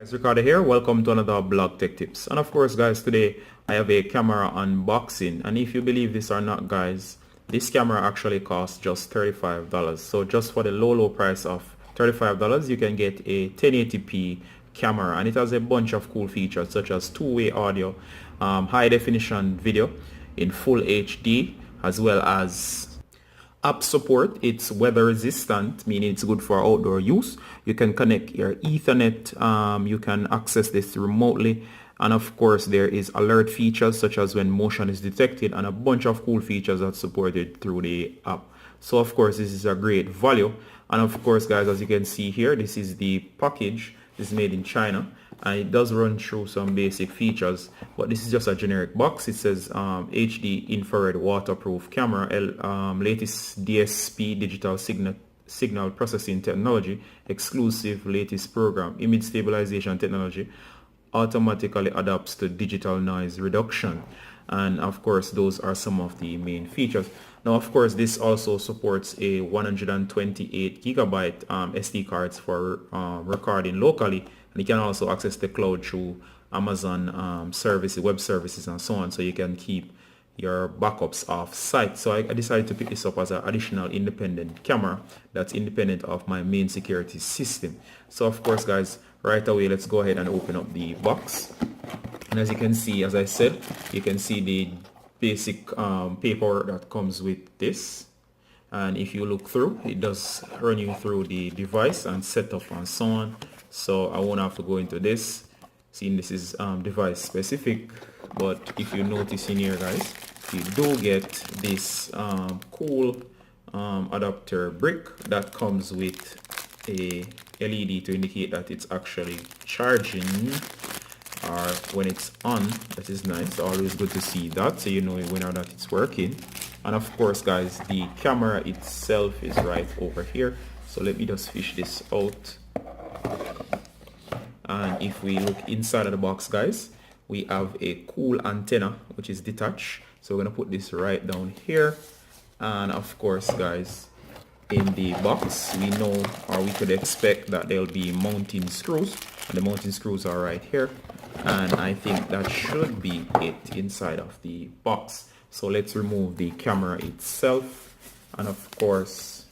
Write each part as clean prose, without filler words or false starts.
It's Ricardo here. Welcome to another Blog Tech Tips. And of course, guys, today I have a camera unboxing. And if you believe this or not, guys, this camera actually costs just $35. So just for the low price of $35, you can get a 1080p camera, and it has a bunch of cool features such as two-way audio, high definition video in full HD, as well as app support. It's weather resistant, meaning it's good for outdoor use. You can connect your Ethernet, you can access this remotely, and of course there is alert features such as when motion is detected, and a bunch of cool features that's supported through the app. So of course this is a great value. And of course, guys, as you can see here, this is the package. This is made in China, and it does run through some basic features, but this is just a generic box. It says HD infrared waterproof camera, latest DSP digital signal processing technology, exclusive latest program, image stabilization technology, automatically adapts to digital noise reduction. And of course those are some of the main features. Now of course this also supports a 128 gigabyte SD cards for recording locally, and you can also access the cloud through Amazon services, web services, and so on, so you can keep your backups off site. So I decided to pick this up as an additional independent camera that's independent of my main security system. So of course, guys, right away let's go ahead and open up the box. And as you can see, as I said, you can see the basic paperwork that comes with this. And if you look through, it does run you through the device and setup and so on. So I won't have to go into this, seeing this is device specific. But if you notice in here, guys, you do get this cool adapter brick that comes with a LED to indicate that it's actually charging, or when it's on. That is nice. Always good to see that, so you know whether or not it's working. And of course, guys, the camera itself is right over here. So let me just fish this out. And if we look inside of the box, guys, we have a cool antenna which is detached. So we're gonna put this right down here. And of course, guys, in the box we know, or we could expect, that there'll be mounting screws, and the mounting screws are right here. And I think that should be it inside of the box. So let's remove the camera itself, and of course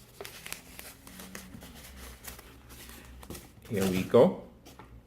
here we go.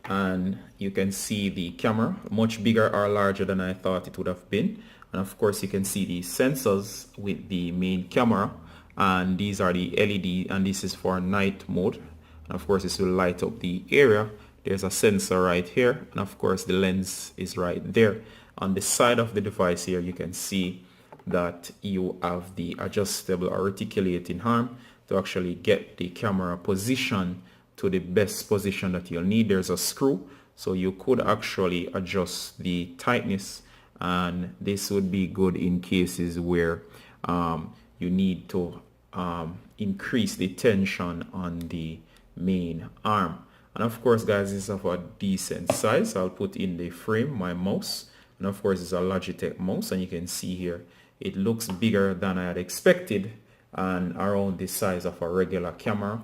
And you can see the camera, much bigger or larger than I thought it would have been. And of course you can see the sensors with the main camera, and these are the LED, and this is for night mode. And of course this will light up the area. There's a sensor right here, and of course the lens is right there. On the side of the device here, you can see that you have the adjustable or articulating arm to actually get the camera position to the best position that you'll need. There's a screw, so you could actually adjust the tightness, and this would be good in cases where you need to increase the tension on the main arm. And of course, guys, this is of a decent size. I'll put in the frame my mouse, and of course it's a Logitech mouse, and you can see here it looks bigger than I had expected, and around the size of a regular camera,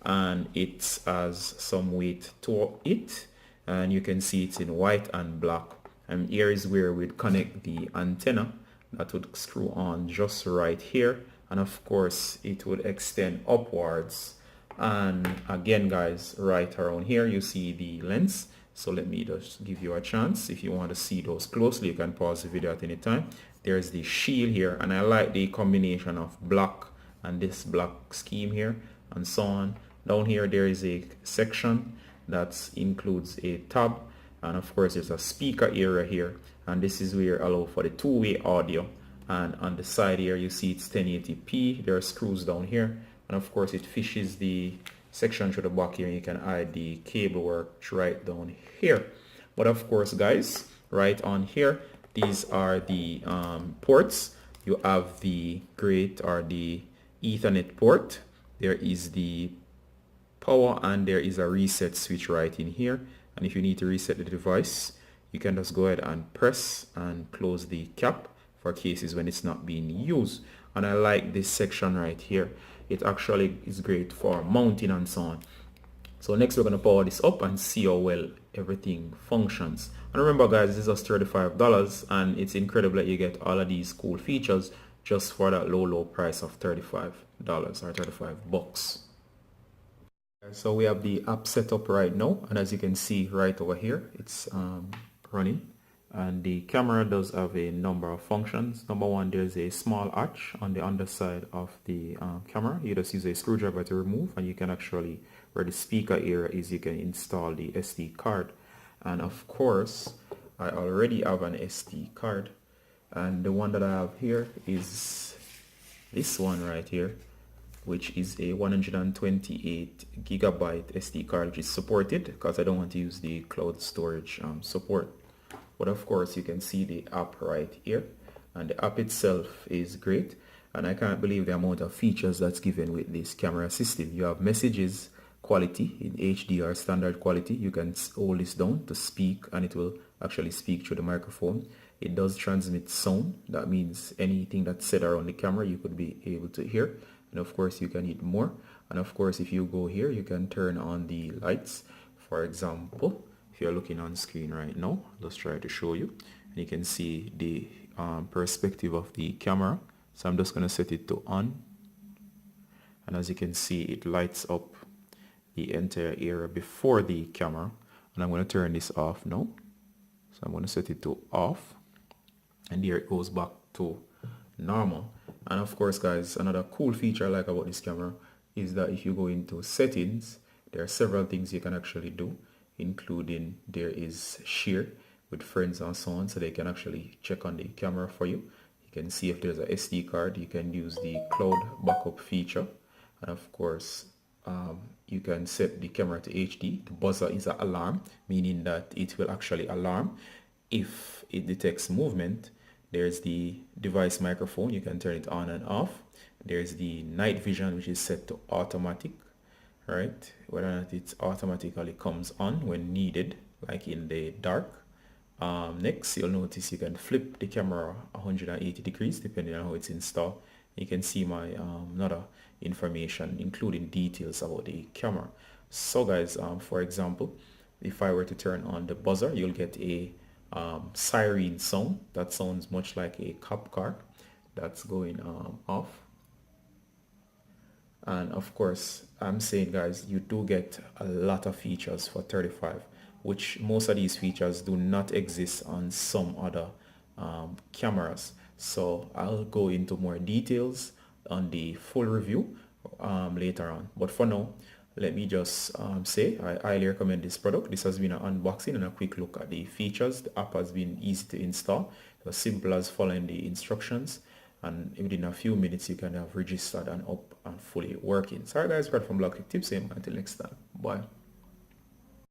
and it has some weight to it, and you can see it's in white and black. And here is where we'd connect the antenna that would screw on just right here, and of course it would extend upwards. And again, guys, right around here you see the lens. So let me just give you a chance. If you want to see those closely, you can pause the video at any time. There's the shield here, and I like the combination of black and this black scheme here and so on. Down here there is a section that includes a tab, and of course there's a speaker area here, and this is where allow for the two-way audio. And on the side here you see it's 1080p. There are screws down here, and of course it fishes the section through the back here, and you can hide the cable work right down here. But of course, guys, right on here, these are the ports. You have the grate or the Ethernet port. There is the power, and there is a reset switch right in here. And if you need to reset the device, you can just go ahead and press and close the cap for cases when it's not being used. And I like this section right here. It actually is great for mounting and so on. So next we're going to power this up and see how well everything functions. And remember guys, this is just $35 and it's incredible that you get all of these cool features just for that low price of $35 or 35 bucks. So we have the app set up right now, and as you can see right over here, it's running, and the camera does have a number of functions. Number one, there's a small arch on the underside of the camera. You just use a screwdriver to remove, and you can actually, where the speaker area is, you can install the SD card. And of course, I already have an SD card, and the one that I have here is this one right here, which is a 128 gigabyte SD card, which is supported because I don't want to use the cloud storage support. But of course you can see the app right here, and the app itself is great, and I can't believe the amount of features that's given with this camera system. You have messages quality in HD or standard quality. You can hold this down to speak and it will actually speak through the microphone. It does transmit sound. That means anything that's said around the camera you could be able to hear. And of course you can hit more, and of course if you go here you can turn on the lights. For example, if you're looking on screen right now, let's try to show you, and you can see the perspective of the camera. So I'm just going to set it to on, and as you can see it lights up the entire area before the camera. And I'm going to turn this off now, so I'm going to set it to off, and there it goes back to normal. And of course guys, another cool feature I like about this camera is that if you go into settings, there are several things you can actually do, including there is share with friends and so on, so they can actually check on the camera for you. You can see if there's a SD card. You can use the cloud backup feature, and of course you can set the camera to HD. The buzzer is an alarm, meaning that it will actually alarm if it detects movement. There's the device microphone, you can turn it on and off. There's the night vision, which is set to automatic, right? Whether or not it automatically comes on when needed, like in the dark. Next, you'll notice you can flip the camera 180 degrees depending on how it's installed. You can see my other information, including details about the camera. So guys, for example, if I were to turn on the buzzer, you'll get a siren sound that sounds much like a cop car that's going off. And of course I'm saying guys, you do get a lot of features for 35, which most of these features do not exist on some other cameras. So I'll go into more details on the full review later on, but for now let me just say I highly recommend this product. This has been an unboxing and a quick look at the features. The app has been easy to install, as simple as following the instructions, and within a few minutes you can have registered and up and fully working. Sorry guys, Brad from Blog Tips. Until next time, bye.